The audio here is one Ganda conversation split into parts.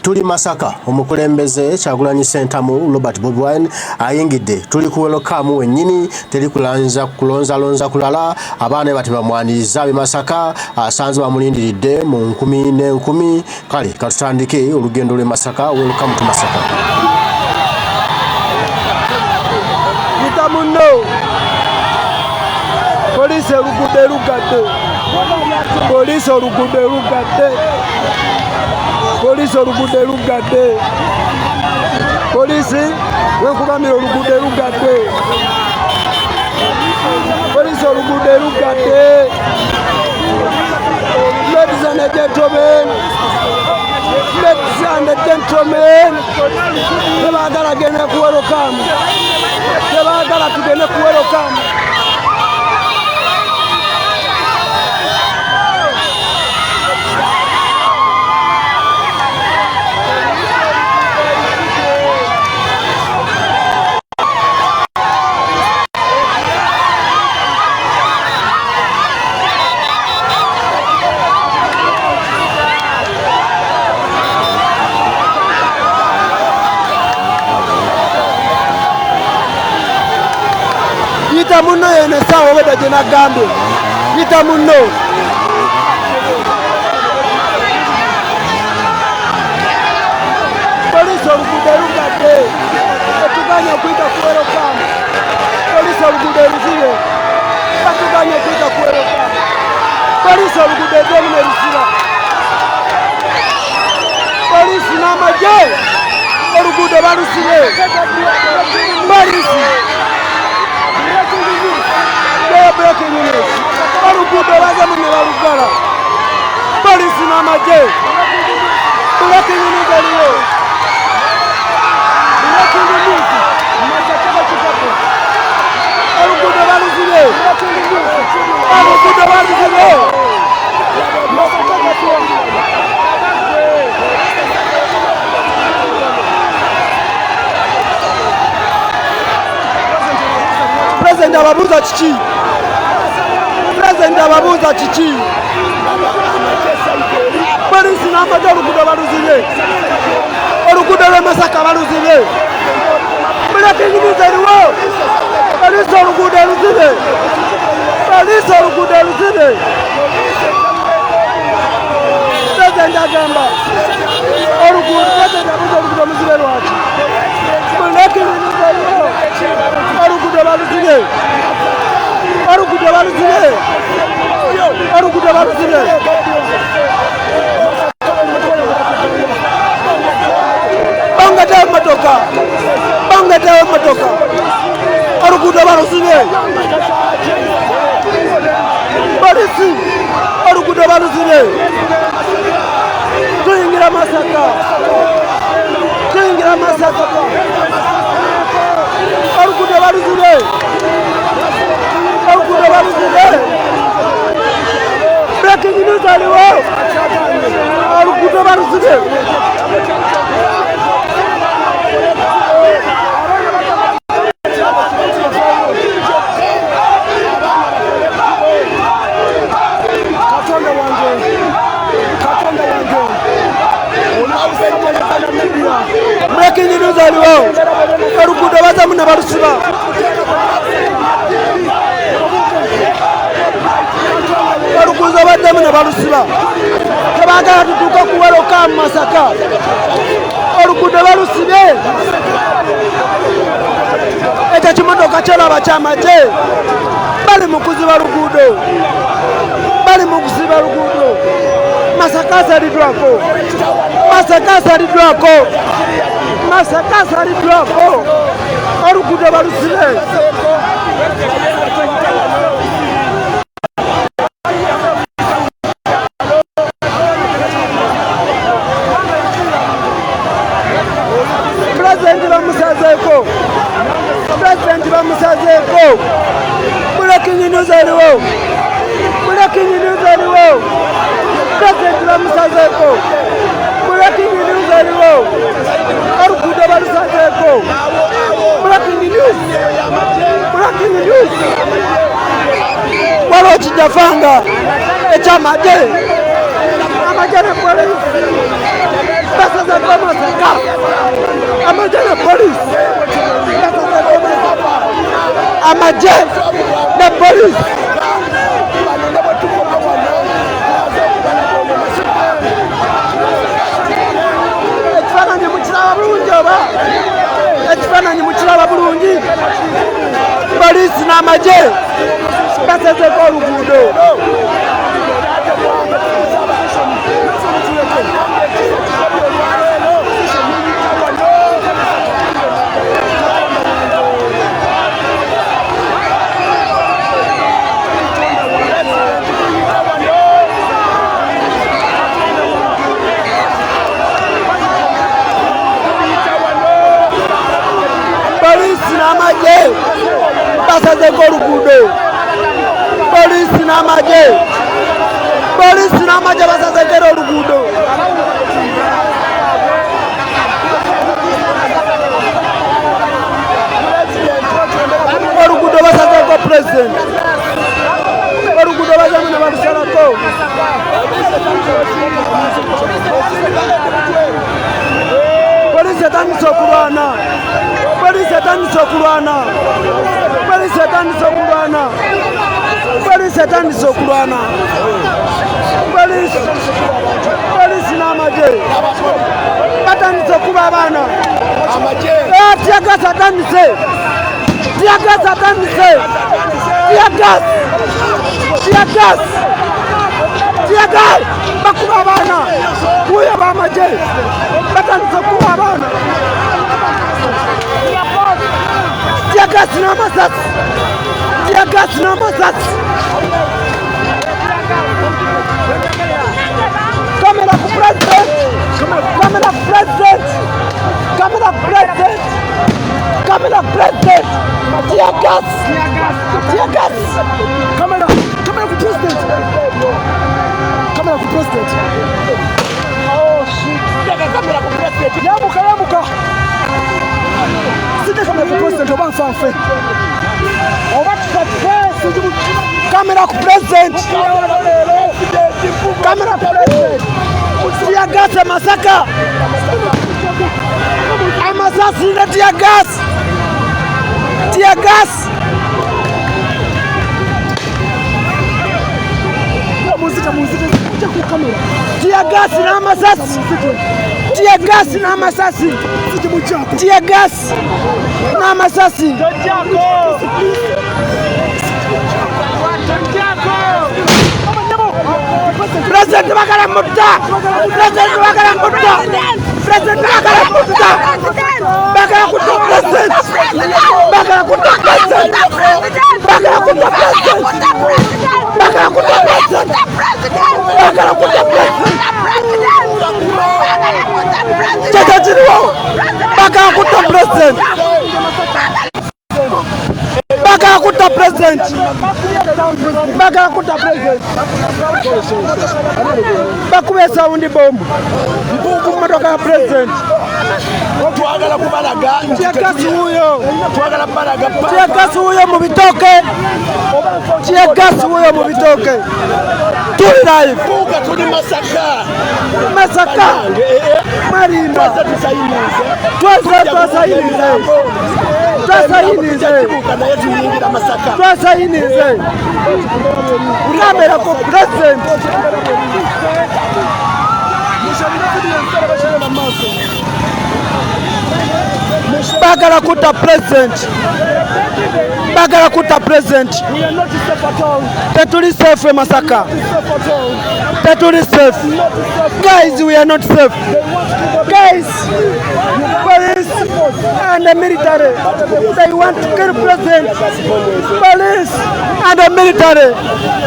Tuli Masaka omukulembeze Kyagulanyi Ssentamu Robert Bobi Wine ayingidde. Tuli ku welcome wennyini teri kulonza kulala abaana bati bamwaniriza Masaka asanze bamulindiridde mu 10 n'enkumi. Kale katutandike olugendo lwe Masaka. Welcome to Masaka. Mutamuno Police oluguudo lugadde. Police oluguudo lugadde. Police oluguudo lugadde. Police wekubamira oluguudo lugadde. Police oluguudo lugadde. Ladies and gentlemen. Ladies and gentlemen. Tebagala genda ku welcome. Tebagala tugende ku welcome. Yita muno yene sawa weda jena gambe. Yita muno. Police oluguudo lugadde. Etuganya kuita ku welcome. Police oluguudo luzibe. Etuganya kuita ku welcome. Police oluguudo domine lusira. Police n'amagye oluguudo balusibe. Police breaking news. Oluguudo baza mu nebalugala. Police n'amagye. Breaking news aliyo. Breaking news. Masaka kikapo. Oluguudo baluzibe. Oluguudo baluzibe. President ababuuza kiki? President ababuuza kiki? Police n'amagye oluguudo baluzibe. Oluguudo lw'e Masaka baluzibe. Breaking news aliwo. Police oluguudo luzibe. Police oluguudo luzibe. President agamba oluguudo President abuuza oluguudo luzibe lwaki? Breaking news aliwo. Oluguudo baluzibe. Oluguudo baluzibe. Oluguudo baluzibe. Bangata motoka. Bangata motoka. Oluguudo baluzibe. Polisi. Oluguudo baluzibe. Tuyingira Masaka. Tuyingira Masaka. Oluguudo baluzibe. Oluguudo baluzibe. Breaking news aliwo. Oluguudo baluzibe. Breaking news aliwo. Oluguudo baza mu nebalusiba. Oluguudo baddemu nebalusiba. Tebagala tutuuka ku welcome Masaka. Oluguudo balusibye. Ekyo kimotoka kyolaba kyamagye. Bali mu kuziba luguudo. Bali mu kusiba luguudo. Masaka asaliddwako. Masaka asaliddwako. Masaka asaliddwako. Oluguudo balusibe. President bamusazeeko. Breaking news aliwo. Breaking news aliwo. President bamusazeeko. Breaking news aliwo. Oluguudo balusazeeko. Breaking news. Breaking news. Waliwo kijafanga ekyamagye. Amagye ne polisi. Basaza Police. Ekifaananyi mukiraba bulungi. Poliisi n'amagye basazeko oluguudo. Poliisi n'amagye basazeko oluguudo. Poliisi n'amagye basazeko oluguudo. Oluguudo basazeko president. Oluguudo bazamu ne balusalako. Poliisi etandise okulwana. Poliisi etandise okulwana. Poliisi etandise okulwana. Poliisi etandise okulwana. Poliisi n'amagye batandise okuba abaana. Tiyagasi atandise. Tiyagasi atandise. Tiyagasi bakuba abaana. Kuyo b'amagye batandise okuba abaana. Tiyagasi n'amasasi. Tiyagasi n'amasasi. Kamera ku president. Kamera ku president. Kamera ku president. Kamera ku president. Tiyagasi. Tiyagasi. Kamera ku president. Kamera ku president. Oh shit. Kamera ku president. Yamuka. Sinde kamera ku president oba nfanfe. Oba tufafe. Kamera ku president. Kamera ku president. Tiyagasi Masaka. Amasasi na tiyagasi. Tiyagasi. Muzika ku kamera. Tiyagasi n'amasasi. Tiyagasi n'amasasi. Tiyagasi n'amasasi. President bakala mutta. President bakala mutta. President bakala mutta. Bakala kutta president. Bakala kutta president. Bakala kutta president. Bakala kutta president. Bakala kutta president. Chachachiriwo. Bakala kutta president. Bakala kutta president. Bakala kutta president. Bakube saundi bombu. Kumotoka ya president. Twagala kubalaga. Tiyagasi huyo. Twagala kubalaga. Tiyagasi huyo mubitoke. Tiyagasi huyo mubitoke. Tuli live. Buga tuli Masaka. Masaka. Marinda. Twasayinize. Kamera ku president. Bagala kutta president. Bagala kutta president. Tetuli safe Masaka. Tetuli safe. Guys, we are not safe. Guys, police and the military, they want to kill president. Police and the military,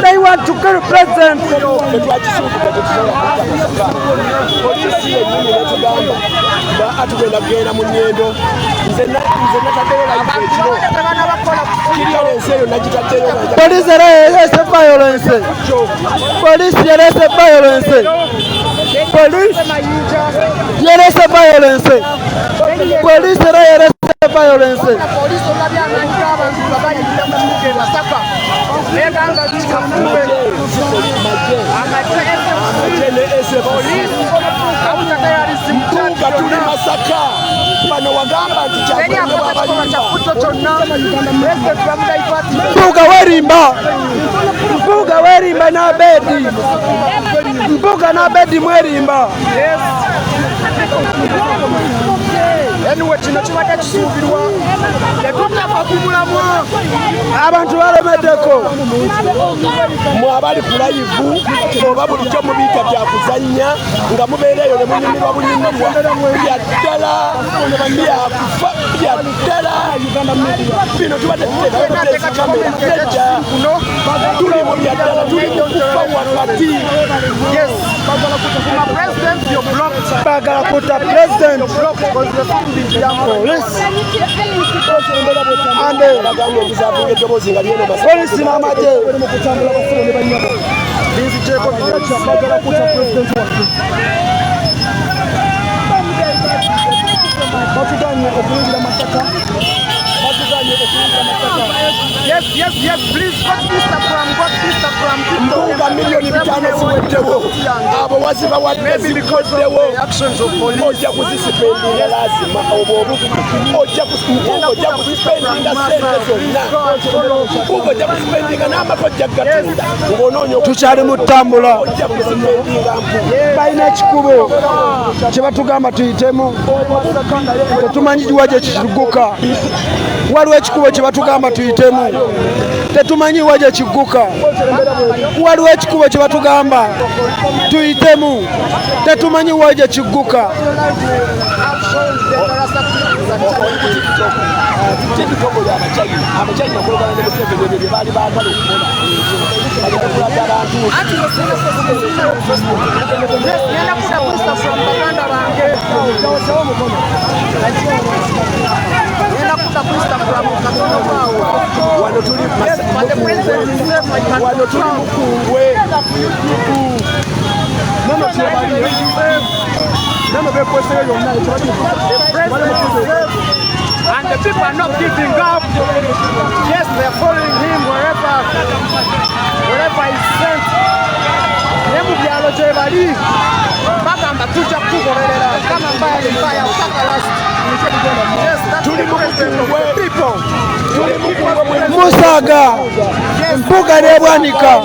they want to kill president. Police arrest violence. Police arrest violence. Police arrest violence. Police arrest violence. Masaka bano wagamba nti Mpuuga werimba na Abedi Mpuuga na Abedi mwerimba anyway kino kibadde kisuubirwa tetutaka kubulamwa abantu balemeddeko mwe abali ku layivu oba bulijjo mubiika bya kuzannya nga mubeereeyo ne munyumirwa bunyumirwa byaddala byakufa byaddala bino tubadde tuteekateeka tuli mu byaddala tuli mu kufa wakati bagala kuta president polisi n'amagye batuganye okulungira amasaka Yes, please go to Instagram. Mpuuga milioni 5 ziweddewo abo waziba wadde ziweddewo ojja kuzisipendinga lazima ojja kuzisipendinga sente zonna Mpuuga ojja kuzisipendinga n'amakojja gatunda ng'onoonya tukyali mu ttambula balina ekikubo kye batugamba tuyitemu tetumanyi giwa gye kigguka waliwo ekikubo kye batugamba tuyitemu tetumanyi wa gye kigguka waliwo ekikubo kye batugamba tuyitemu tetumanyi wa gye kigguka wano tuli Mukungwe and the people are not giving up. Yes, they are following him wherever he's sent. Nemu byalo gye bali bagamba tujja kugoberera kama mbaya mpaka last. Tuli Mukungwe people. Musaga Mpuuga n'ebwanika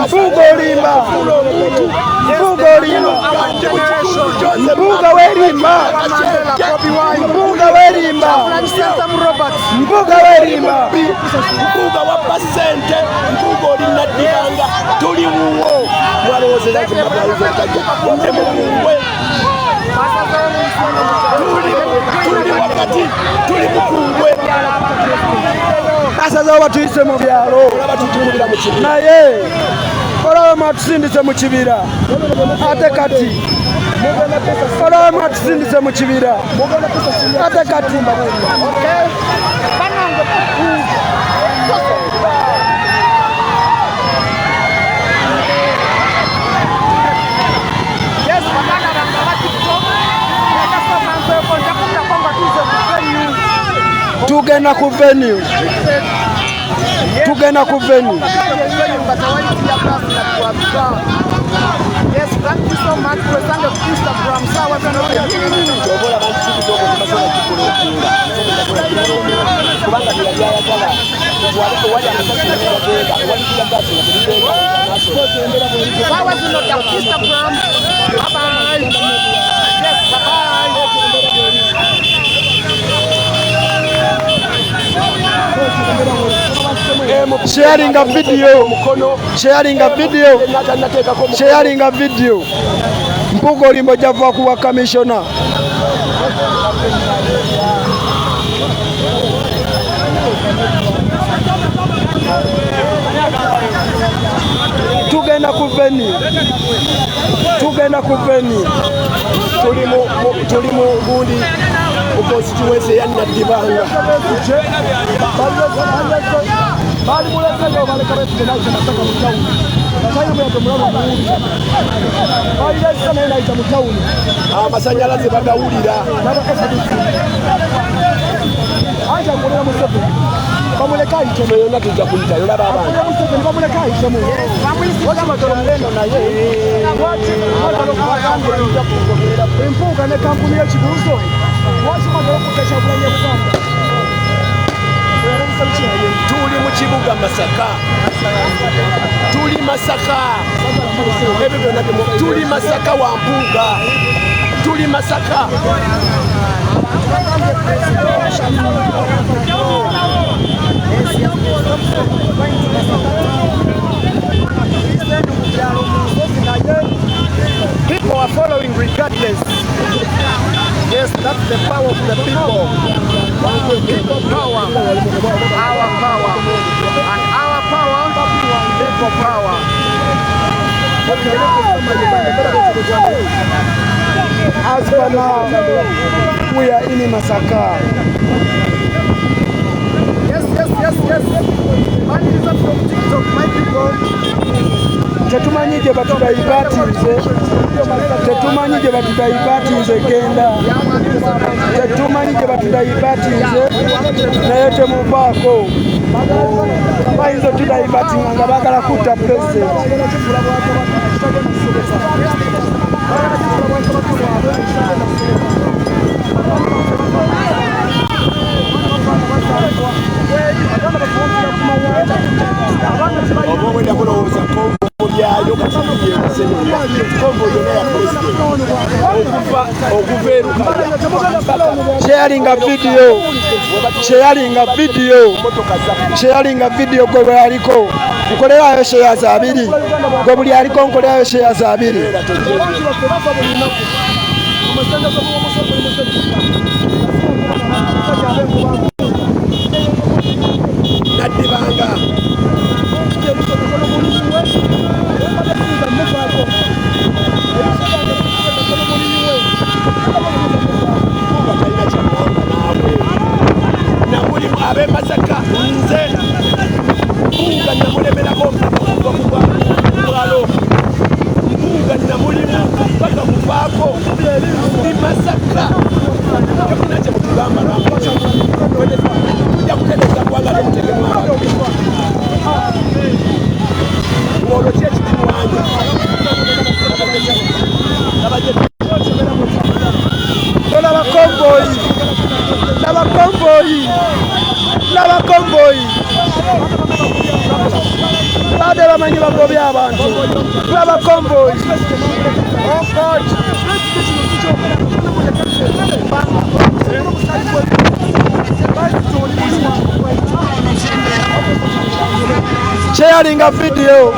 Mpuuga olimba Mpuuga werimba Mpuuga wappa ssente Mpuuga olina ddibanga tuli wuwo mwalowoozera Mukungwe tuli wakati tuli Mukungwe asazawo batuyise mu byalo naye olaba mwatusindise mu kibira ate kati olaba mwatusindise mu kibira ate kati tugenda ku venue Yes, thank you so much for sending Instagram. Sharing a video. Mpuuga olimba java kuwa commissioner. Tugenda ku venue. Tuli mu gundi constituency ya Nadibanga. Bali mulekeyo baleka betugenda mataka mu town. Nasayo mwe tumulaba muwuli. Bali lesa naye naita mu town. Amasanyalaze bagawulira. Aja kulera musepe. Bamuleka iteme yonna tujja kuyita yola baba. Bamuleka iteme. Waka matolo mulendo naye. Wati matolo kwa kambi tujja kugoberera. Empuuga ne kampuni ya Kibuuzo. Tuli mu kibuga Masaka, tuli Masaka, tuli Masaka wa Mbuga, tuli Masaka. People are following regardless. Yes, that's the power of the people. People power, our power, and our power, people power. As for now, we are in Masaka. Yes. Man is up from TikTok, my people. Tetumanyije batudayibatize, tetumanyije batudayibatize genda, tetumanyije batudayibatize naye temuvaako bayinza tudayibatinga nga bagala kutta president. Sharing a video gwe bwe aliko nkolerayo share za 2 gwe buli aliko nkolerayo share za 2. Nadibanga abe Masaka nze mbuga namulemerako mwalo mbuga namulimu mpaka muvaako ndi Masaka kakunache mukugamba tujja kutereza kwagala omutegemu olwo ki ekitimu wange n'abakomboyi bade bamanyi bagobya abantu n'abakomboyi sharing a video.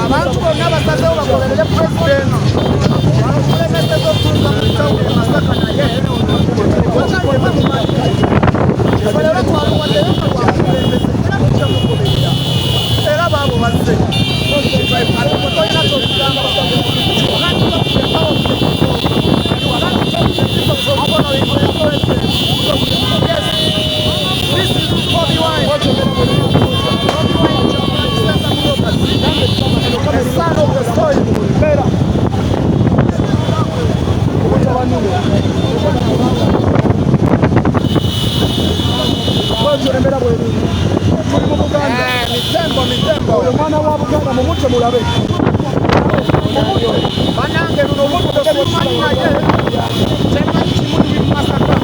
Abantu bonna basazeewo bagoberere president Masaka naye era baabo bazze mitembo omwana wa Buganda mumutte mulabe banange luno omuntu simanyi naye kyena kimuli Masaka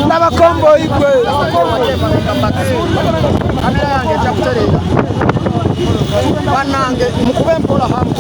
n'abakomboyi gwe kamera yange ekyakuterera banange mukube mpola hamu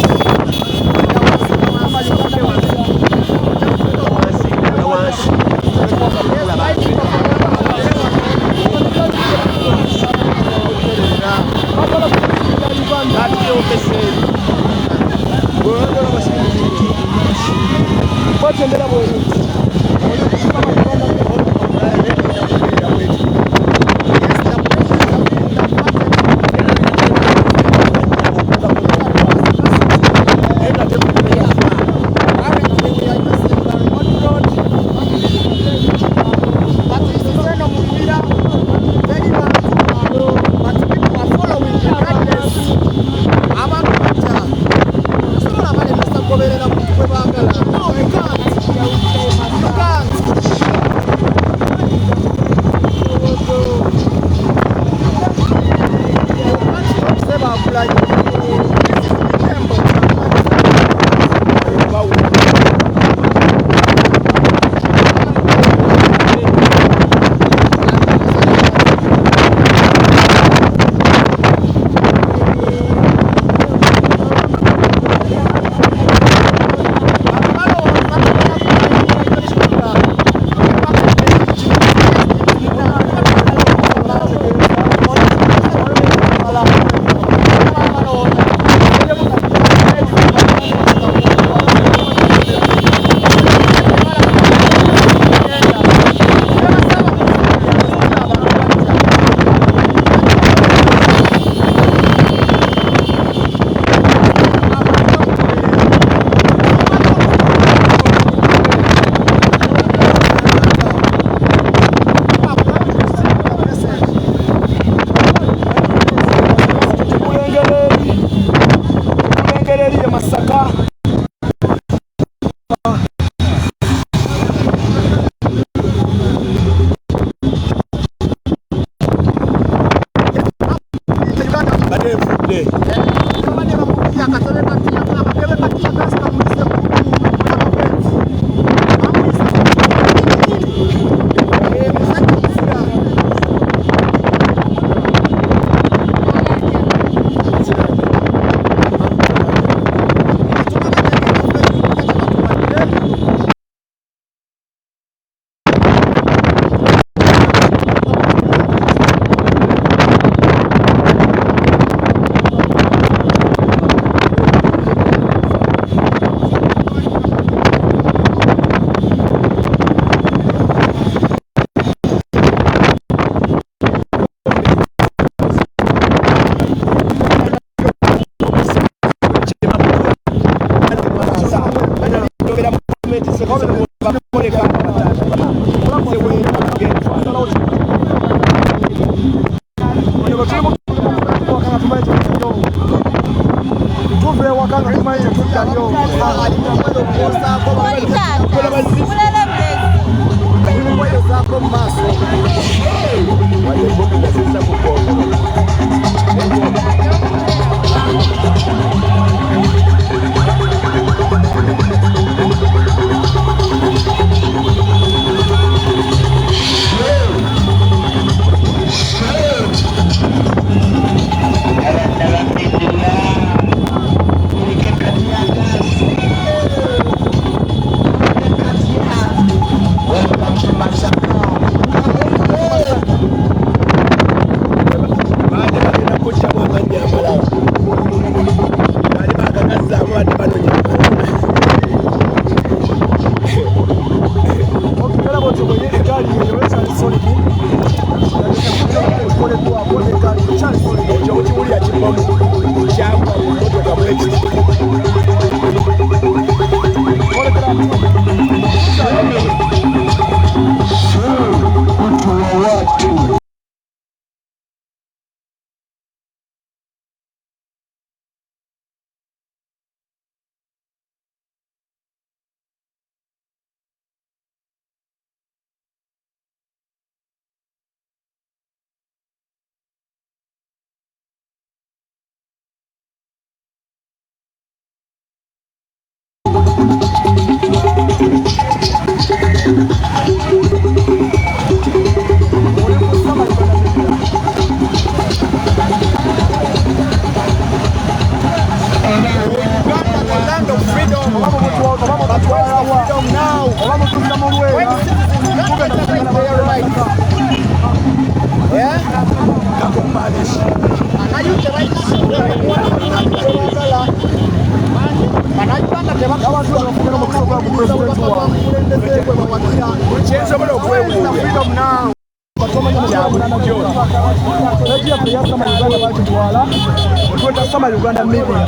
Uganda media.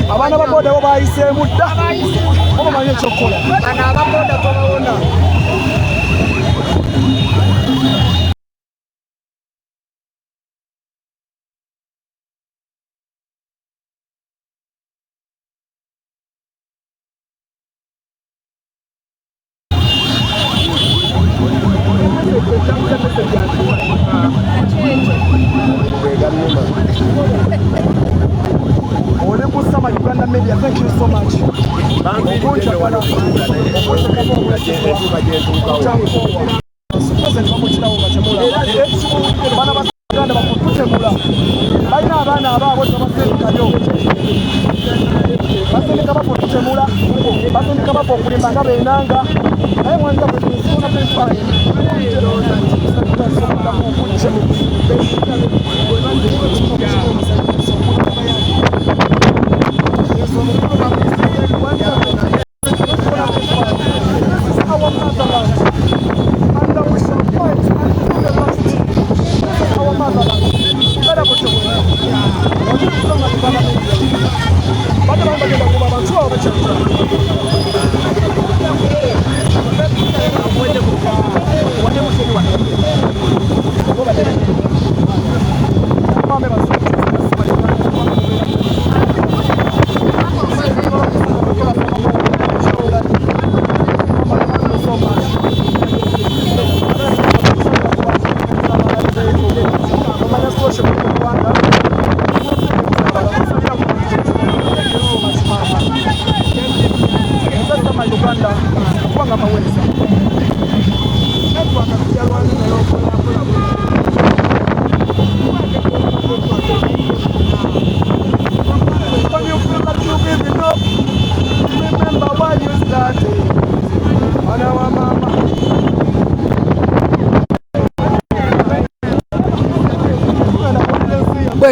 Abana baboda bo bayise mudda. Oba manye chokola. Ana ababoda tobawona. Uganda media, thank you so much.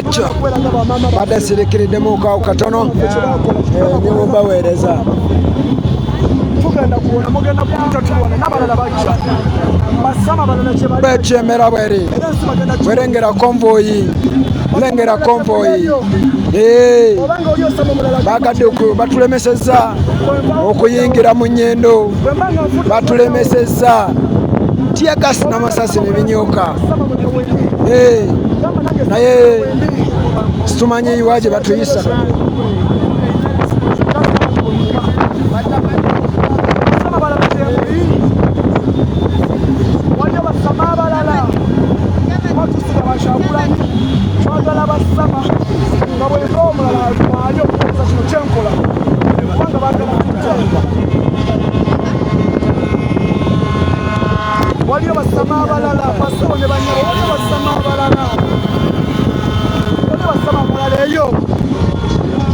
bwekyo badde sirikiridde kawo katono nyewe baweereza bwekyo emera bweri werengera konvoyi bagadde batulemesezza okuyingira mu nnyendo batulemesezza tiyagasi n'amasasi ne binyooka naye situmanyi iwaje batuyisa waliyo basama abalala basabo ne banyabo waliyo basama abalala eyo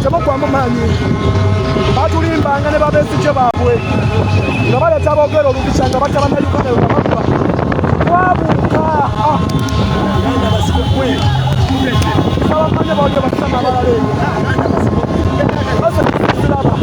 temugwamu manyi batulimbanga ne babesije baabwe nga baleeta aboogera olubisa nga batabana Uganda webabagwa twabuuka abamanye bawaliyo basama abalala eyo basiraba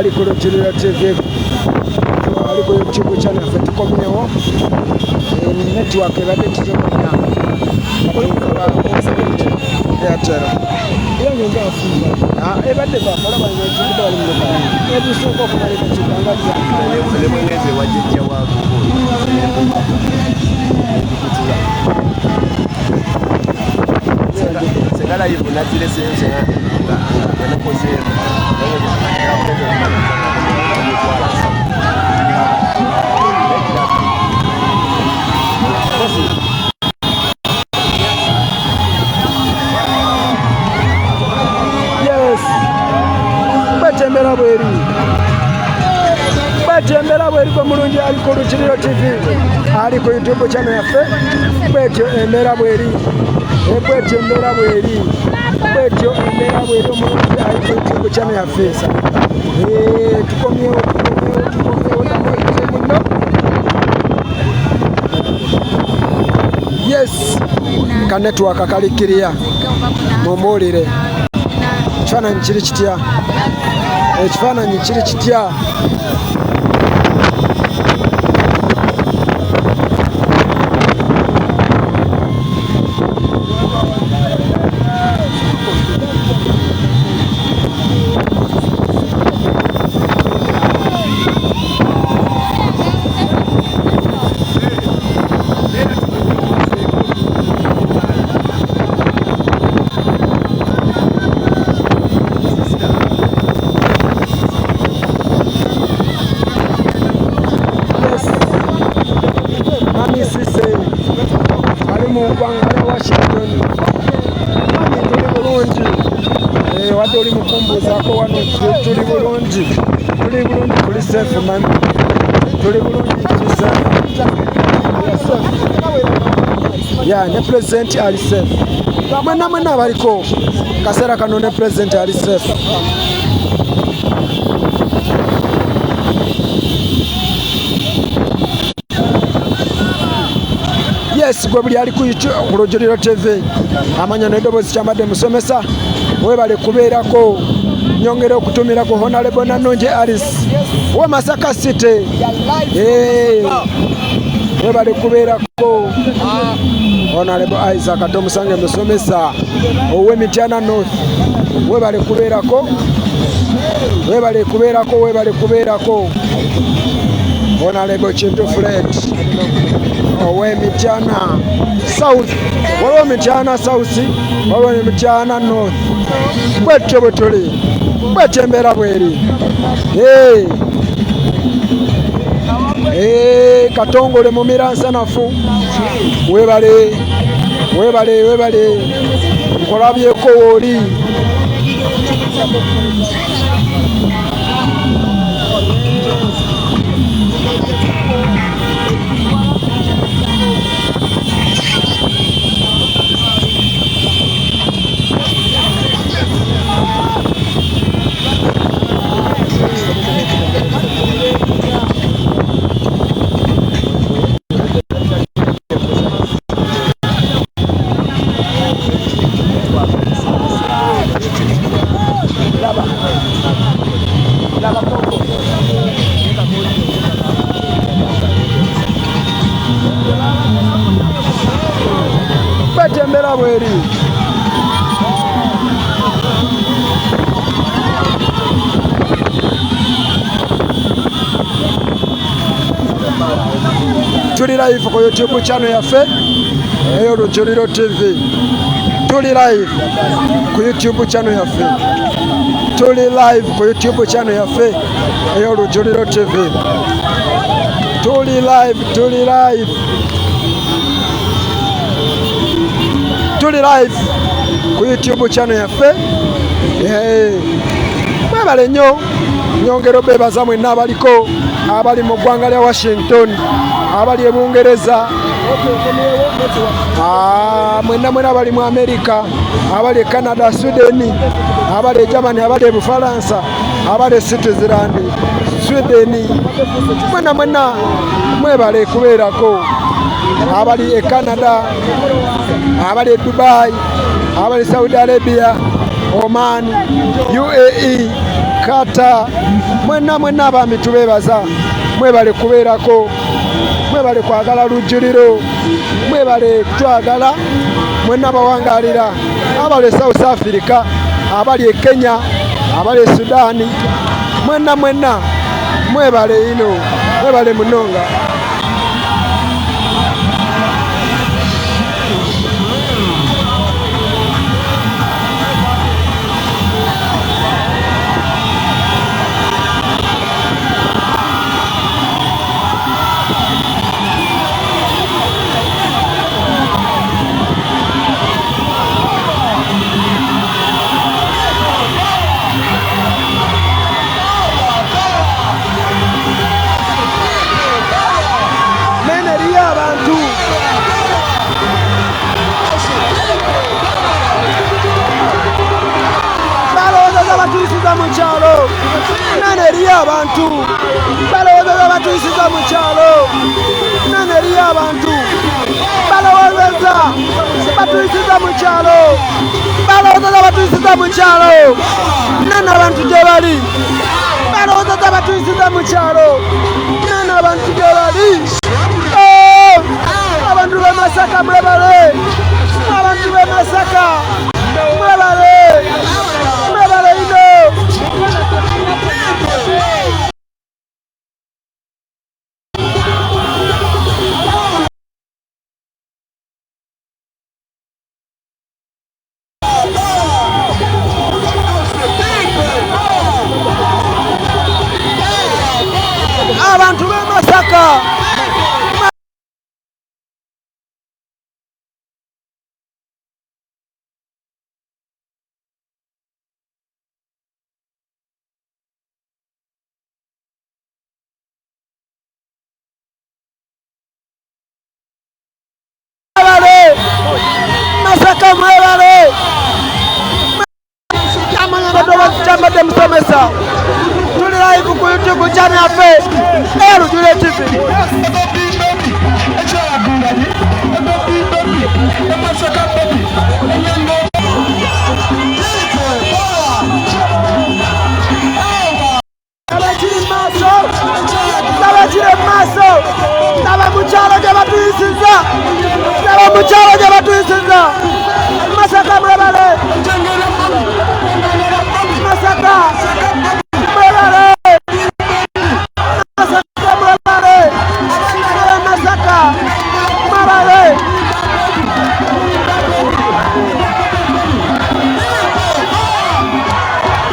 aliko Lutirira TV aliko YouTube channel fe tukomyewo network ebadde tuzonya Airtel yange ngafunga ebadde bakola banywa ekikuba wali muloka ebisooka okumalika kitangaza ne mwezi wajjajja wako segala yivu natire sense yanakoze batembera bweri kwa mulungi aliko Lutirira TV aliko YouTube channel yaffe bwetyo emera bweri bwetyo emera bweri omulungi aliko YouTube channel yaffe tukomyewo muno yes ka network kalikiriya mumuwulire ekifaananyi kiri kitya ekifaananyi kiri kitya obadde oli mukumbuuzaako wano tuli bulungi tuli safe man tuli bulungi tuli safe ya ne president ali safe mwenna abaliko kaseera kano ne president ali safe yes gwe buli ali ku Rujuliro TV amanya n'eddoboozi kyambadde musomesa webale kubeerako nyongera okutumira ku Honorable Nanonje Alice we Masaka City webale kubeerako Honorable Isaac Tomusange musomesa ow'Emityana North webale kubeerako Honorable Kintu Fred ow'Emityana South waliwo Mityana South waliwo Mityana North bwetyo bwe tuli bwetyo embeera bweri Katongole mumira nsanafu webale nkolabyeko wooli batembera bweri tuli live ku YouTube channel yaffe eyo Rujuliro TV tuli live ku YouTube channel yaffe tuli live ku YouTube channel yaffe eyo Rujuliro TV tuli live ku YouTube channel yaffe mwebale nnyo nyongero bebaza mwenna abaliko abali mu ggwanga lya Washington abali e Bungereza mwenna abali mu America abali e Canada Sweden abali e Germany abali e Bufalansa abali e Switzerland Sweden mwenna mwebale kubeerako abali e Canada abali e Dubai abali Saudi Arabia Oman UAE Qatar mwenna abami tubebaza mwebale kubeerako mwebale kwagala Rujuliro mwebale twagala mwenna abawangalira abali e South Africa abali e Kenya abali e Sudani mwenna mwebale ino mwebale munonga abantu balowooza batuyisiza mu kyalo nane eri abantu balowooza batuyisiza mu kyalo balowooza batuyisiza mu kyalo nane abantu gye bali balowooza batuyisiza mu kyalo nane abantu gye bali abantu b'e Masaka mwebale abantu b'e Masaka mwebale ino abantu b'e Masaka programu yaffe Elujule TV. Masaka Mrebale Masaka Mrebale Masaka Mrebale Masaka Mrebale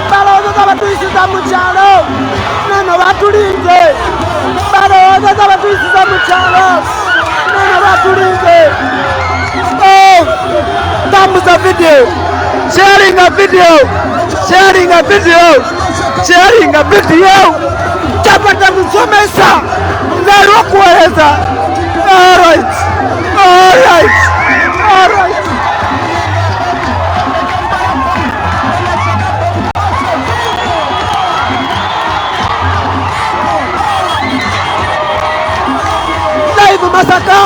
baloza z'abatuisiza mu kyalo neno batulinze baloza z'abatuisiza mu kyalo neno batulinze. Thumbs up video, sharing a video, sharing a video, sharing a video. Chapata kusomesa nzaro kueleza. All right, all right, all right. Live Masaka,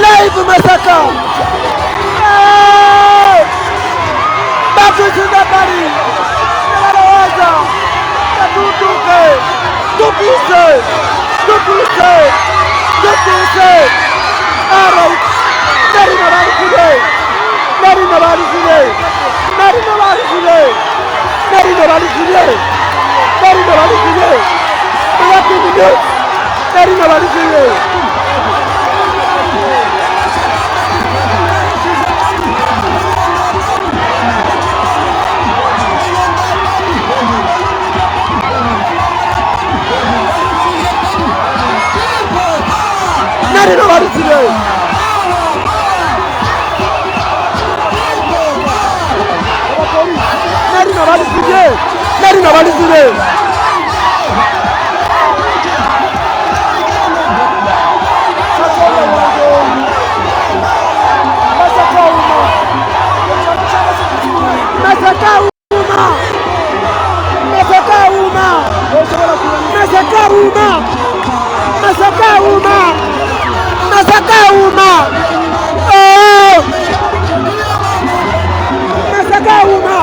live Masaka. Bari Narawaza Tutuke Tupuse Tupuse Tupuse Alright Nari Nabari Sile Nari Nabari Sile Nari Nabari Sile Nari Nabari Sile Nari Nabari Sile Nari Nabari Sile. Nari Nabari Sile Nari Nabari Sile Nari Nabari Sile Masaka Uma Masaka Uma Masaka Uma Masaka Uma Masaka Uma. Oh! Masaka Uma.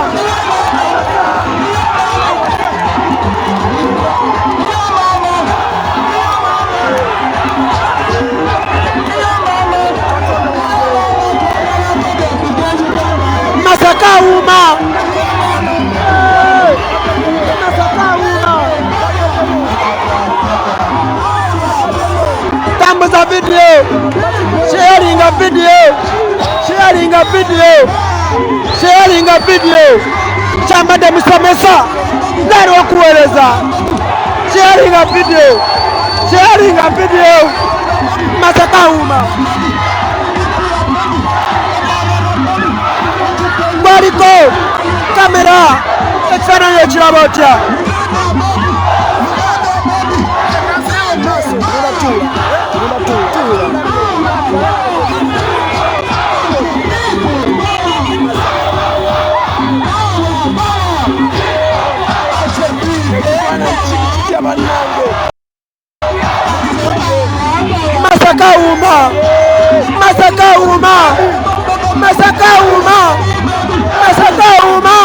Masaka Uma. Masaka Uma. Thumbs up video. Sharing a video, sharing a video, sharing a video. Chamba de Musomesa, Naro Kueleza. Sharing a video, sharing a video. Masaka Uma. Bariko, camera, ekifana yekirabotia. Masaka Uma, Masaka Uma, Masaka Uma, Masaka Uma.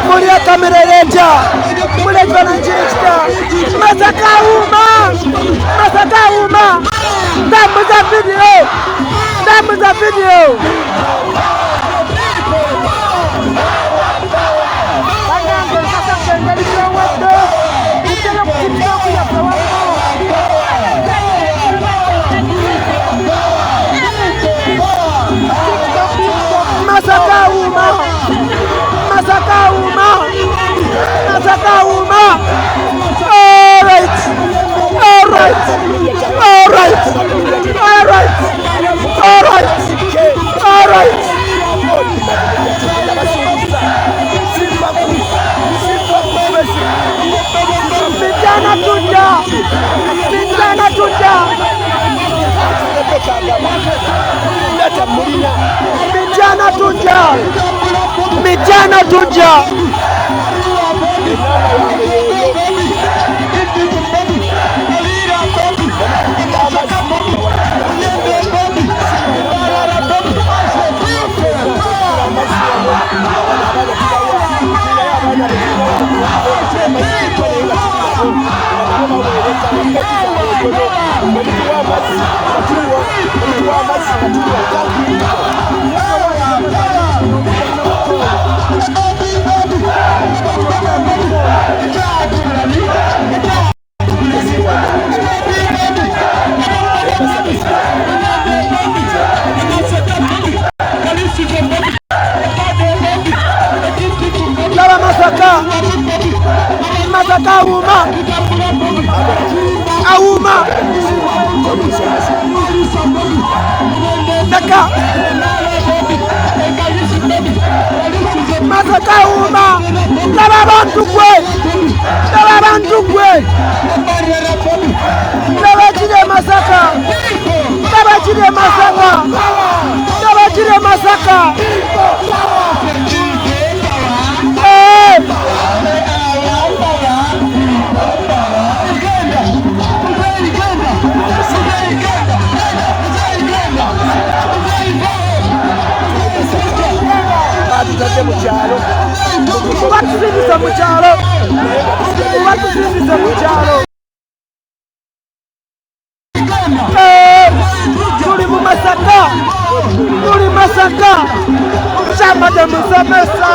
Mulia kamera leja, mulia jwana njirikita. Masaka Uma, Masaka Uma. Thumbs up video, thumbs up video. Masaka Uma, Masaka Uma, Masaka Uma. All right, all right, all right, all right. tuja, mijana tuja. Lala Masaka, Masaka Uma, Auma, Saka, Masaka Uma, Lala Bantukwe, Lala Bantukwe, Lala Chile Masaka, Lala Chile Masaka, Lala Chile Masaka. Watusindiza mukyalo, watusindiza mukyalo. Tuli mu Masaka, tuli Masaka. Chama de Musomesa,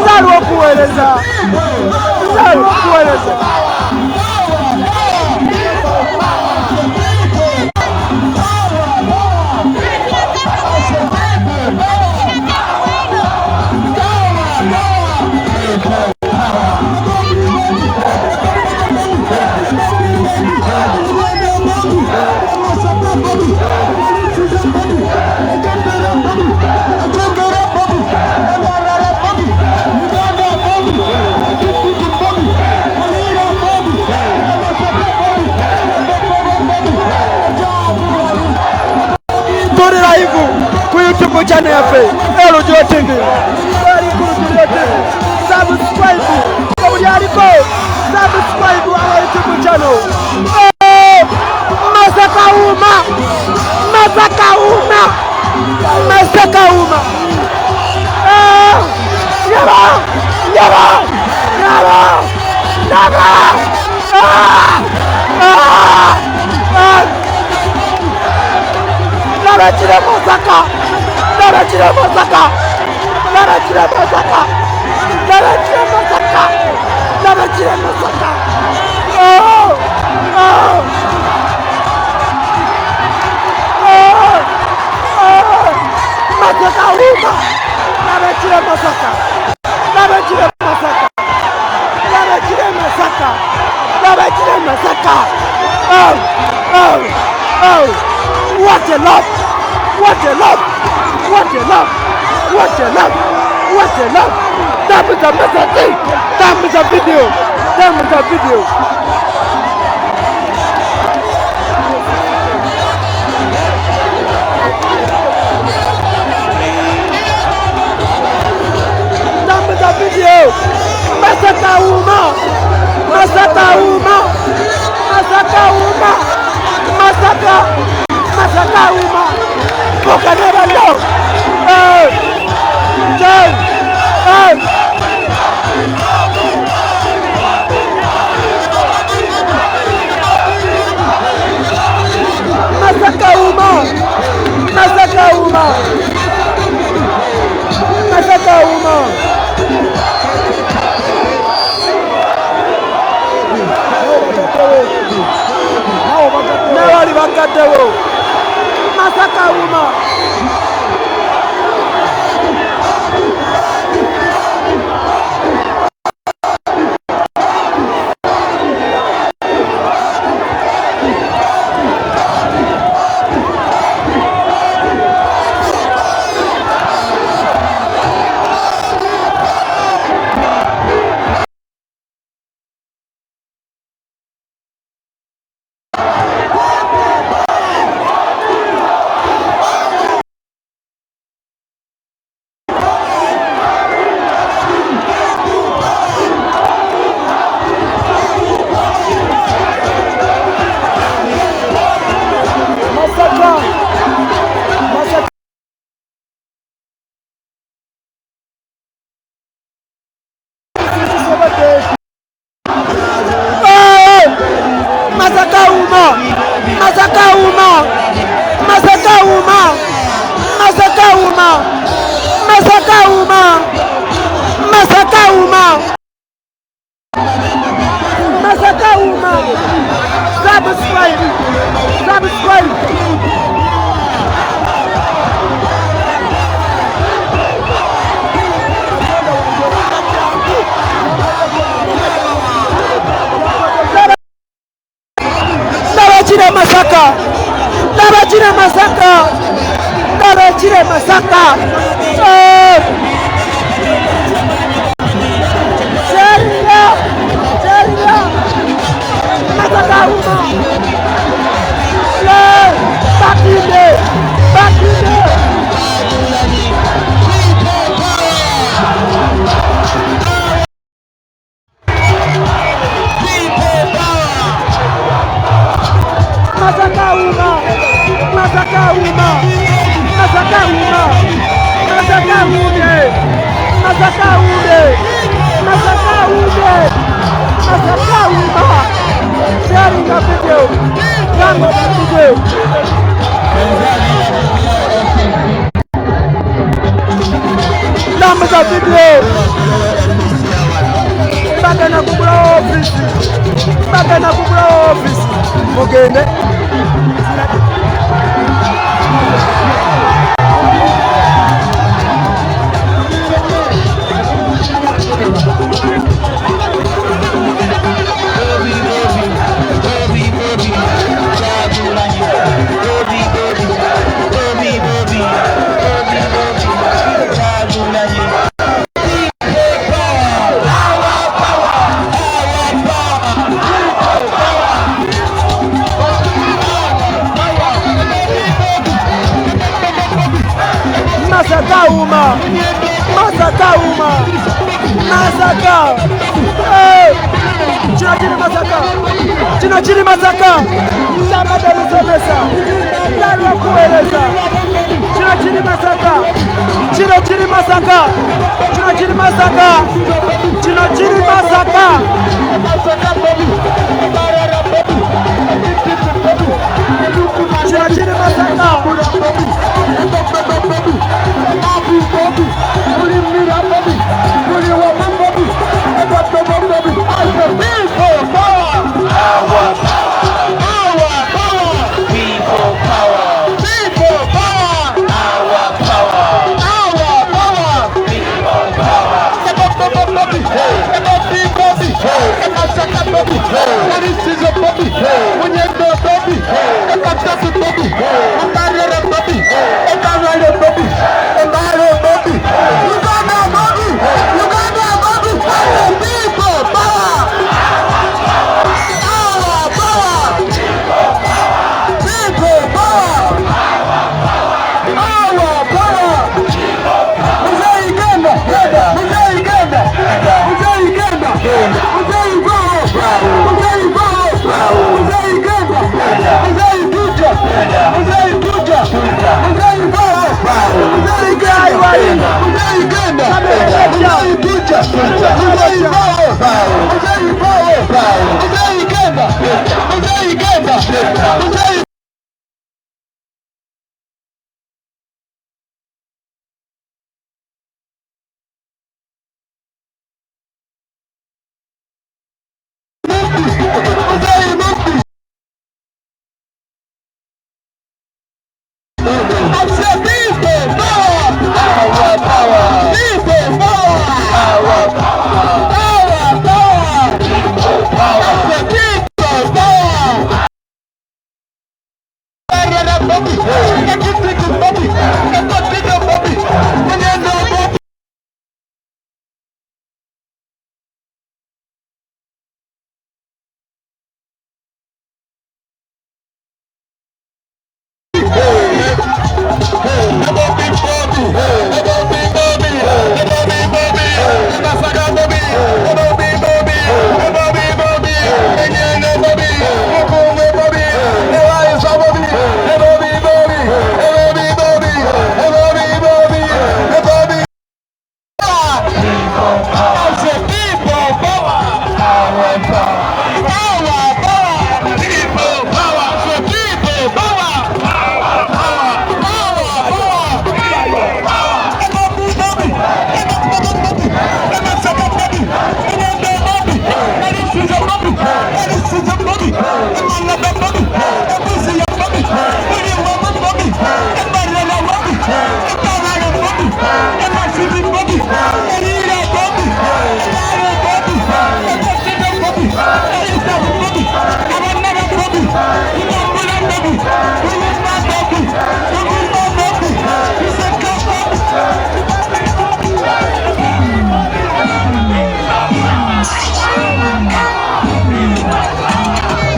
nzali okuweereza, nzali okuweereza. Turi live ku YouTube channel yafe LJ TV. Bali ku YouTube TV. Subscribe. Kabuli aliko subscribe our YouTube channel. Masaka Uma. Masaka Uma. Masaka Uma. Yaba! Yaba! Yaba! Yaba! Lara Chile Masaka! Lara Chile Masaka! Lara Chile Masaka! Lara Chile Masaka! Lara Chile Masaka! Oh! Oh! Oh! Oh! Masaka Uma! Lara Chile Masaka! Lara Chile Masaka! Lara Chile Masaka! Lara Chile Masaka! Oh! Oh! Oh! What a love! What a love! What a love! What a love! What a love! That is a message! That is a video! That is a video! That is a video! Masaka Uma! Masaka Uma! Masaka Uma! Masaka! Masaka Uma! You can never know! Hey! Hey! Hey! Masaka Uma! Masaka Uma! Masaka Uma! Nobody got the road. Masaka Uma. uma, Masaka uma, Masaka uma, Masaka uma, Masaka uma, Masaka uma, Masaka uma, subscribe, subscribe. Nabachire Masaka, Nabachire Masaka, Nabachire Masaka. Seria, Seria, Masaka uma. Bakinde, Bakinde. Masaka uma, Masaka uma, Masaka uma, Masaka ude, Masaka ude, Masaka ude, Masaka uma. Sharing the video, Rambo the video. Rambo the video. Bagana kubula office, bagana kubula office. Mugende. Masaka uma, Masaka uma, Masaka. Chinachini Masaka, Chinachini Masaka. Samada nisomesa, Larwa kueleza. Chinachini Masaka, Chinachini Masaka, Chinachini Masaka, Chinachini Masaka. Chinachini Masaka.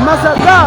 Masaka.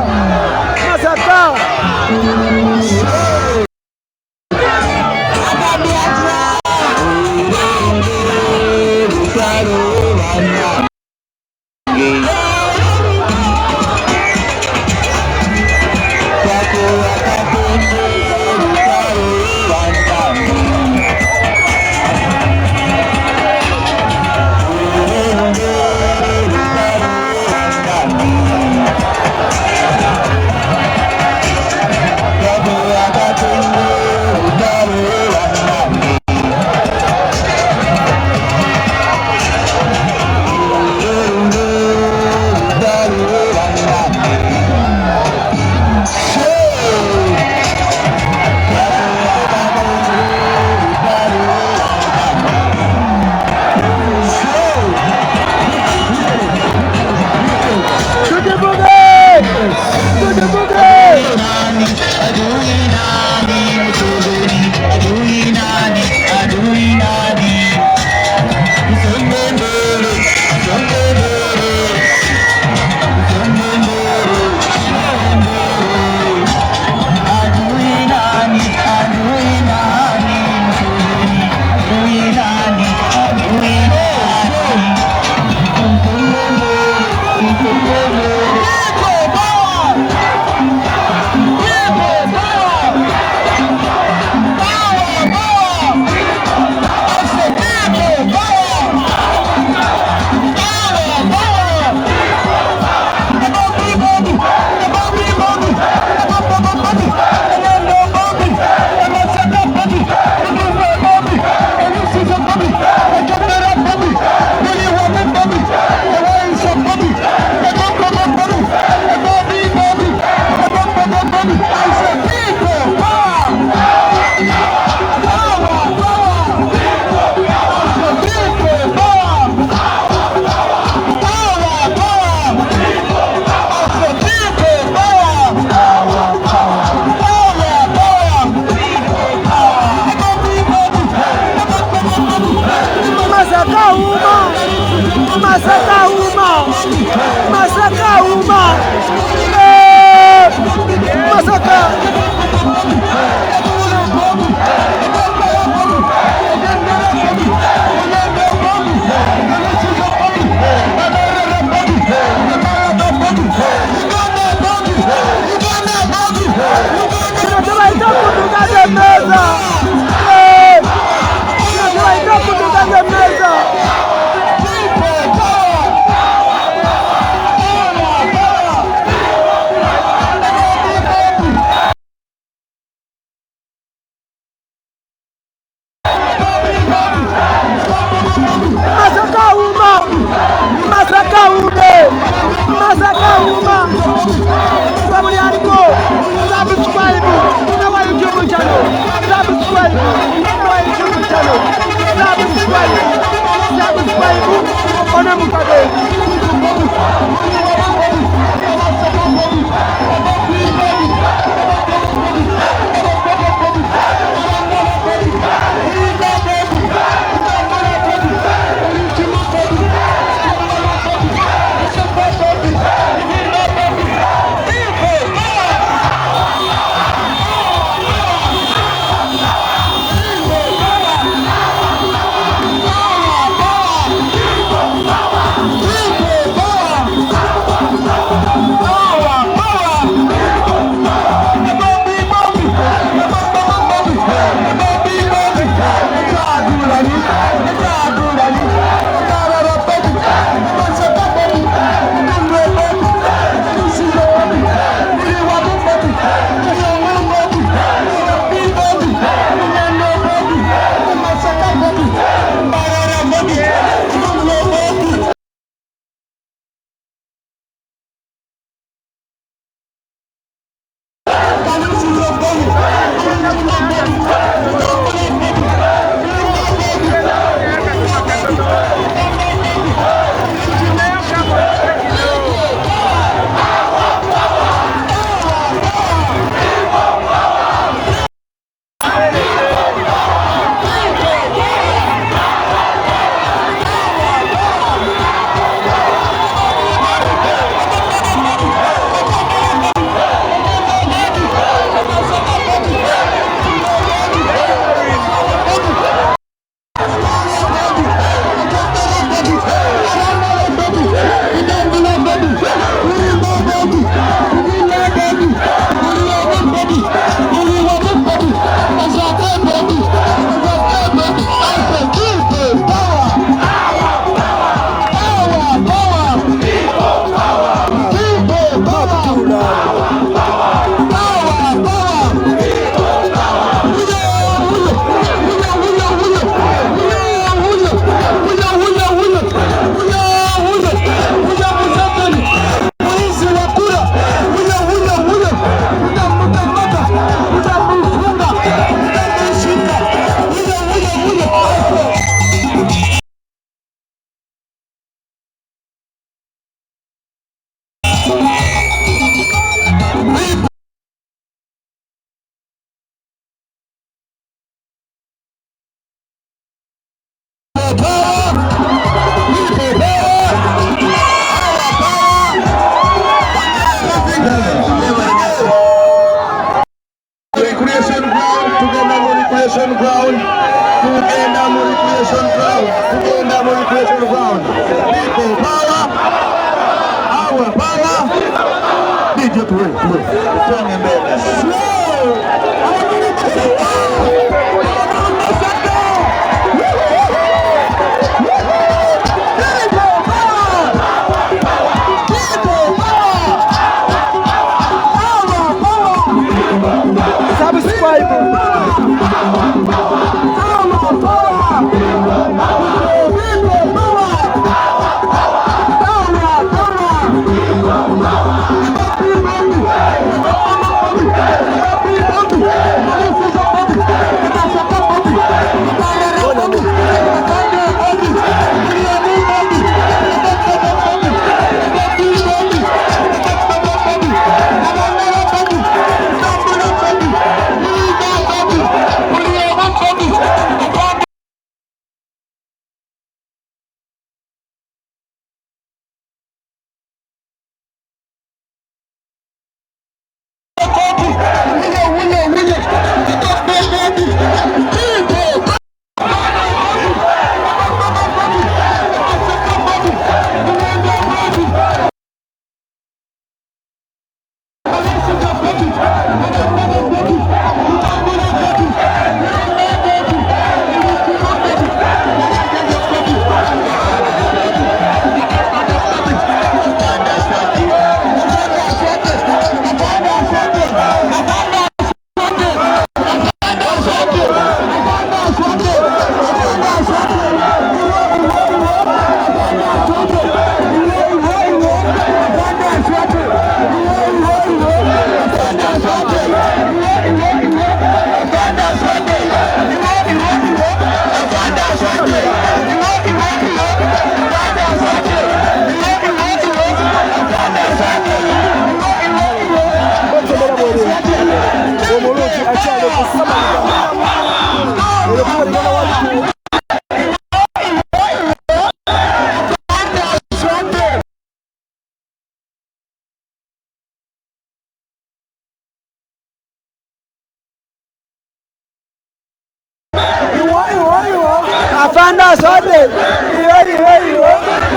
Afanda sote,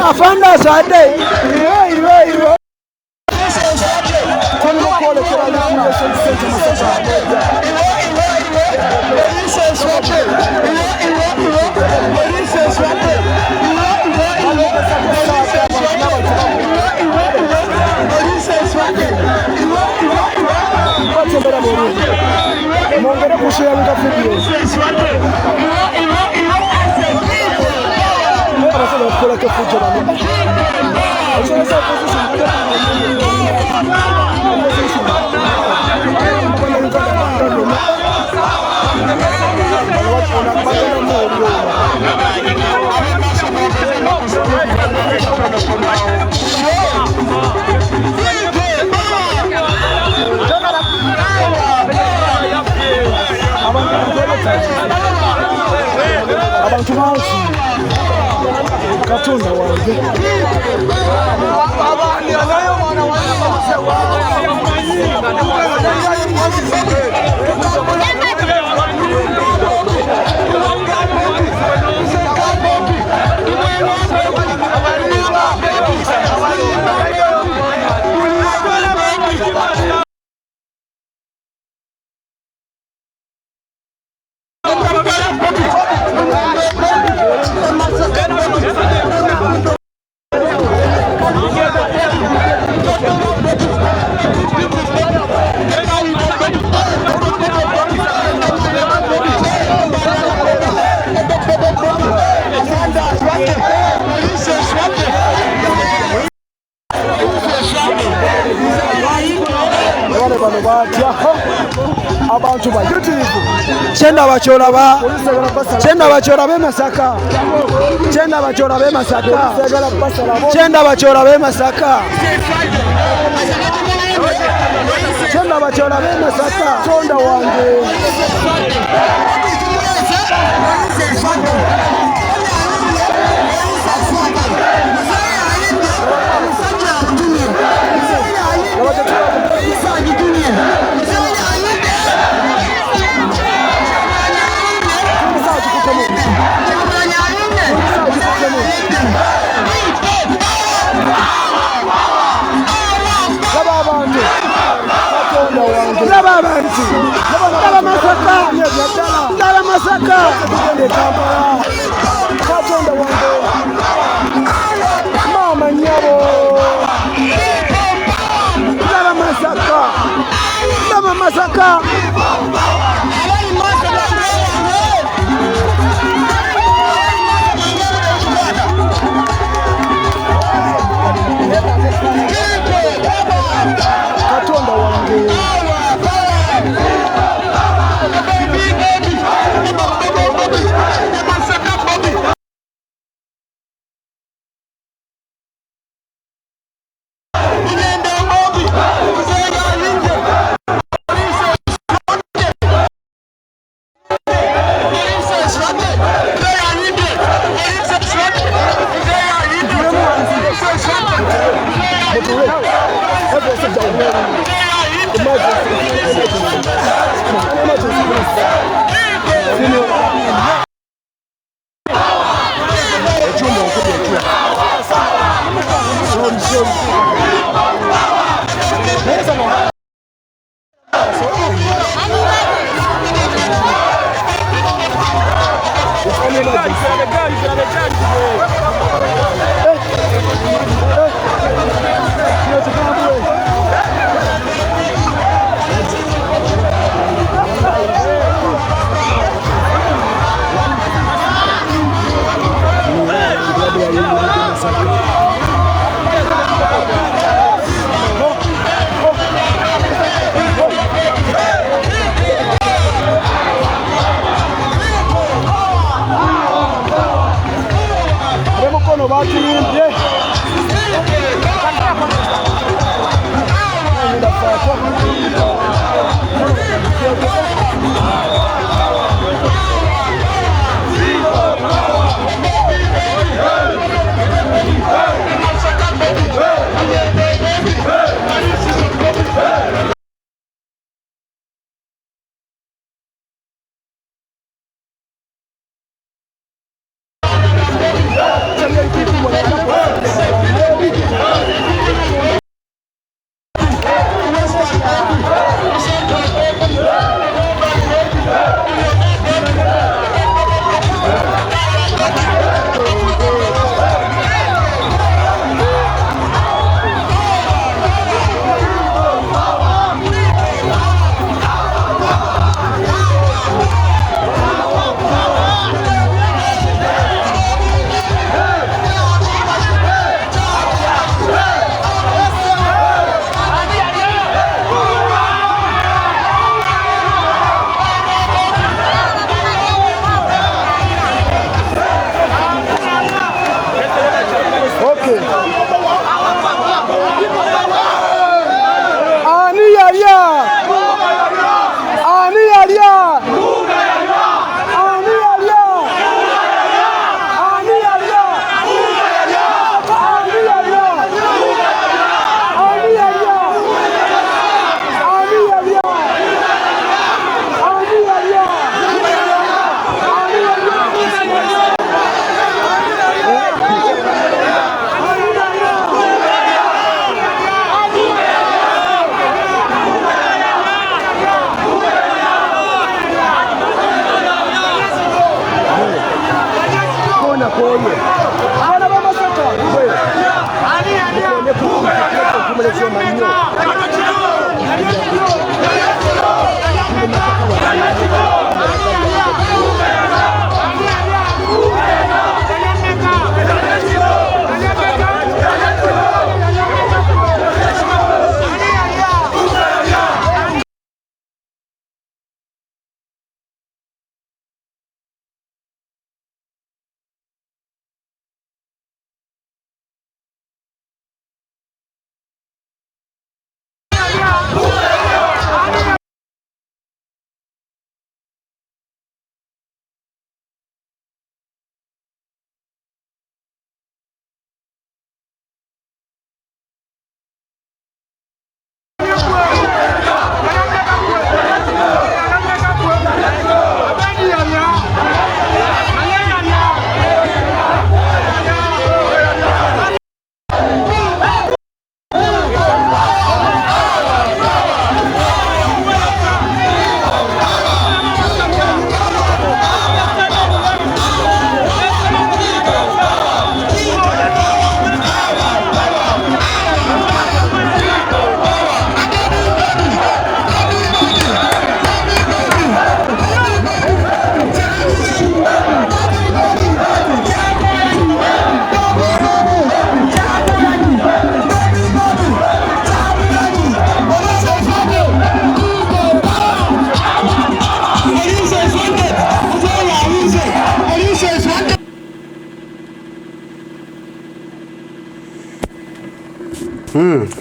afanda sote, abantu bansi katonda wange abandi anayo mwana wange abantu bayitirivu chenda bachora be Masaka chenda bachora be Masaka Olabe Masaka Tonda wange Ndala Masaka Katonda wange mama nyabo Ndala Masaka Katonda wange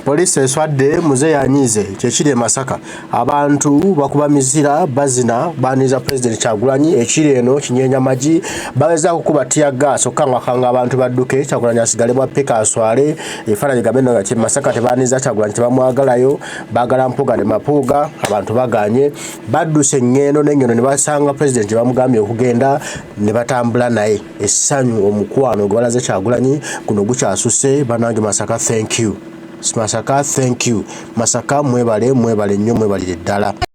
Poliisi eswadde muze yanyize kyekiri e Masaka abantu bakuba mizira bazina baniza President Kyagulanyi ekiri eno kinyeenya magi baweza kukuba tiyagas okukangakanga abantu badduke Kyagulanyi asigale bwa peka aswale efaananyi gabeno nga Masaka tebaniza Kyagulanyi tebamwagalayo bagala mpuga ne mapuga abantu baganye badduse ngendo n'engendo ne basanga President bamugambye okugenda ne batambula naye essanyu omukwano gwe balaze Kyagulanyi guno gukyasuse banange Masaka thank you. Masaka thank you. Masaka mwebale nnyo mwebalire ddala.